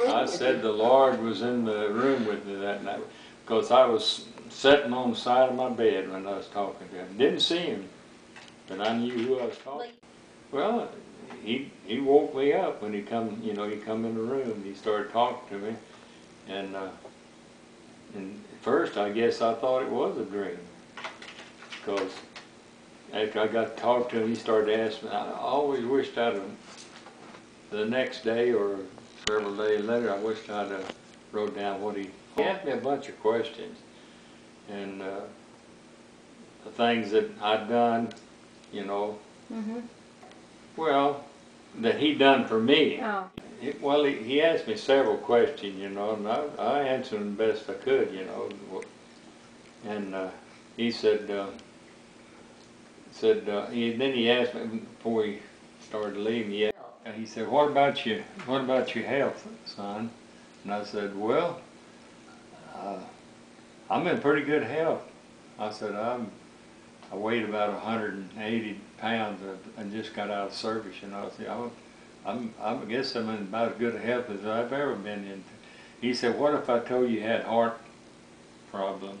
I said the Lord was in the room with me that night because I was sitting on the side of my bed when I was talking to him. Didn't see him, but I knew who I was talking to. Well, he woke me up when he come, he come in the room. He started talking to me, and at first I guess I thought it was a dream, because after I got to talk to him, he started to ask me. I always wished I'd have, the next day or several days later, I wished I'd have wrote down what he asked me a bunch of questions, and the things that I'd done, well, that he done for me. Oh. Well, he asked me several questions, and I answered them best I could, and he said, then he asked me before he started leaving. He said, "What about you? What about your health, son?" And I said, "Well, I'm in pretty good health." I said, I weighed about 180 pounds and just got out of service, I guess I'm in about as good a health as I've ever been in. He said, "What if I told you had heart problem?"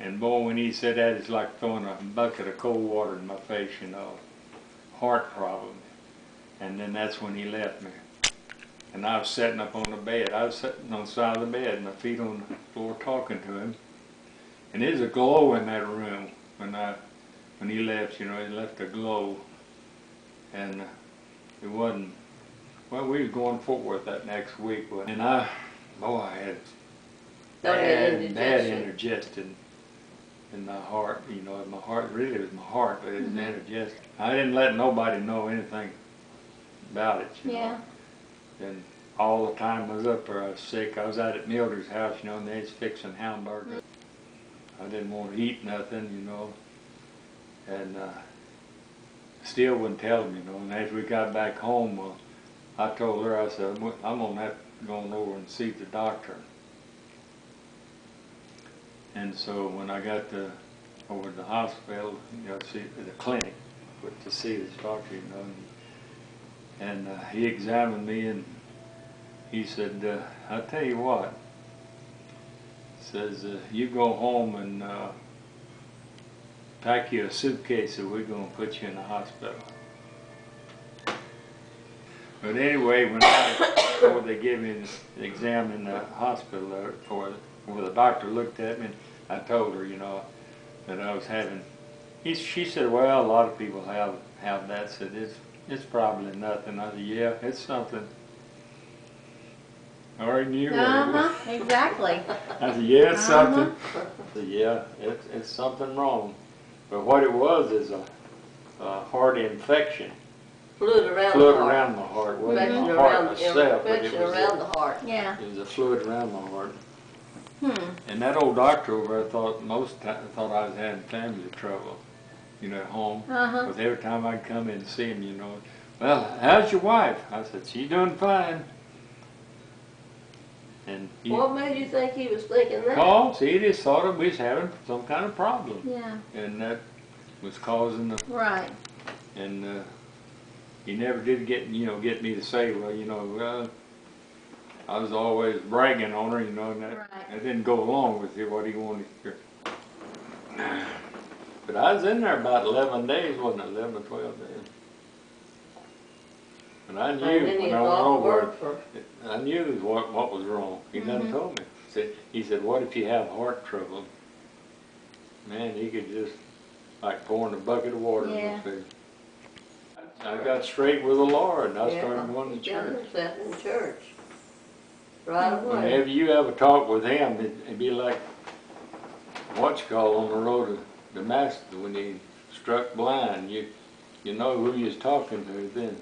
And boy, when he said that, it's like throwing a bucket of cold water in my face, heart problem. And then that's when he left me. And I was sitting up on the bed. I was sitting on the side of the bed, my feet on the floor, talking to him. And there's a glow in that room when he left. He left a glow, and it wasn't. Well, we was going forward that next week, and I had bad indigestion in my heart. My heart really was my heart, but it was indigestion. I didn't let nobody know anything about it. Yeah. And all the time I was up there, I was sick. I was out at Mildred's house, and they was fixing hamburgers. I didn't want to eat nothing, and still wouldn't tell them, And as we got back home, I told her, I said, I'm going to have to go over and see the doctor. And so when I got over to the hospital, see the clinic, to see this doctor, and he examined me, and he said, "I'll tell you what," says, "you go home and pack you a suitcase, and we're going to put you in the hospital." But anyway, before they gave me the exam in the hospital, where the doctor looked at me, I told her, that I was having. She said, "Well, a lot of people have that." Said, "It's probably nothing." I said, "Yeah, it's something." I already knew what it was. Exactly. I said, "Yeah, it's something." I said, "Yeah, it's something wrong." But what it was is a heart infection. Fluid around the heart. It wasn't the heart itself, but it was around the heart. Yeah. It was a fluid around the heart. And that old doctor over there thought I was having family trouble, at home. Because every time I'd come in and see him, "Well, how's your wife?" I said, "She's doing fine." And what made you think he was thinking that? Because he just thought we was having some kind of problem. Yeah. And that was causing the... Right. And he never did get me to say, well, I was always bragging on her, and that didn't go along with what he wanted to hear. But I was in there about 11 days, wasn't it? 11 or 12 days. But I knew when I went over, I knew what was wrong. He done told me. He said, "What if you have heart trouble?" Man, he could just, like pouring a bucket of water in my face. I got straight with the Lord, and I started going to church. In church. Right away. Whenever you ever talk with him, it'd be like on the road to Damascus when he struck blind. You know who he was talking to then.